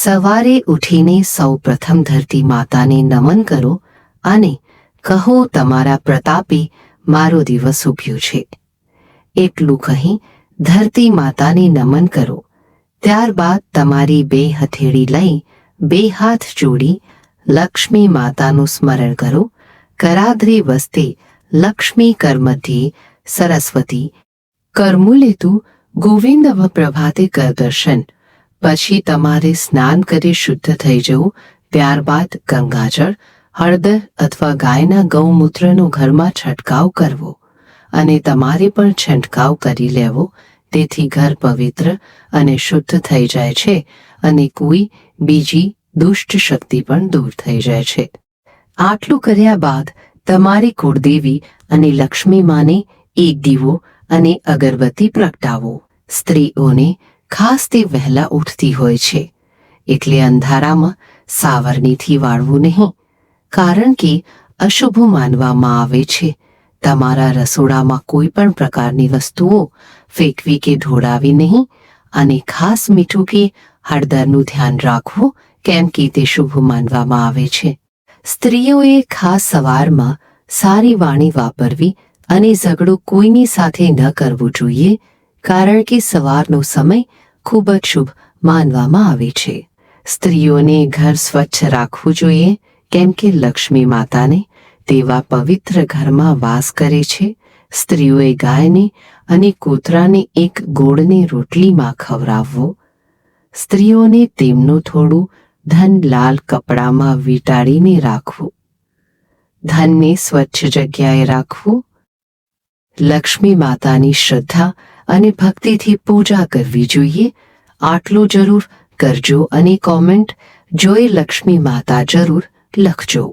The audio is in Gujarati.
સવારે ઉઠીને સૌ પ્રથમ ધરતી માતાને નમન કરો અને કહો, તમારા પ્રતાપે મારો દિવસ ઉગ્યો છે. એટલું કહી ધરતી માતાને નમન કરો. ત્યારબાદ તમારી બે હથેળી લઈ બે હાથ જોડી લક્ષ્મી માતાનું સ્મરણ કરો. કરાદ્રે વસ્તે લક્ષ્મી કરમધ્યે સરસ્વતી કરમૂલેતુ ગોવિંદવ પ્રભાતે કર દર્શન. પછી તમારે સ્નાન કરી શુદ્ધ થઈ જવું. ત્યારબાદ ગંગાજળ, હળદર અથવા ગાયના ગૌમૂત્રનો ઘરમાં છંટકાવ કરવો અને તમારે પણ છંટકાવ કરી લેવો. તેથી ઘર પવિત્ર અને શુદ્ધ થઈ જાય છે અને કોઈ બીજી દુષ્ટ શક્તિ પણ દૂર થઈ જાય છે. આટલું કર્યા બાદ તમારી કુળદેવી અને લક્ષ્મી માને એક દીવો અને અગરબત્તી પ્રગટાવો. સ્ત્રીઓને ખાસ તે વહેલા ઉઠતી હોય છે એટલે અંધારામાં સાવરણીથી વાળવું નહીં, કારણ કે અશુભ માનવામાં આવે છે. તમારા રસોડામાં કોઈ પણ પ્રકારની વસ્તુઓ ફેંકવી કે ઢોળાવી નહીં અને ખાસ મીઠું કે હળદરનું ધ્યાન રાખવું, કેમ કે તે શુભ માનવામાં આવે છે. સ્ત્રીઓએ ખાસ સવારમાં સારી વાણી વાપરવી અને ઝઘડો કોઈની સાથે ન કરવો જોઈએ, કારણ કે સવારનો સમય ખૂબ જ શુભ માનવામાં આવે છે. સ્ત્રીઓને ઘર સ્વચ્છ રાખવું જોઈએ, કેમ કે લક્ષ્મી માતાને તેવા પવિત્ર ઘરમાં વાસ કરે છે. સ્ત્રીઓએ ગાયને અને કૂતરાને એક ગોળને રોટલીમાં ખવડાવવો. સ્ત્રીઓને તેમનું થોડું ધન લાલ કપડામાં વીંટાળીને રાખવું. ધનને સ્વચ્છ જગ્યાએ રાખવું. લક્ષ્મી માતાની શ્રદ્ધા અને ભક્તિથી પૂજા કરવી જોઈએ. આટલું જરૂર કરજો અને કોમેન્ટ "જય લક્ષ્મી માતા" જરૂર લખજો.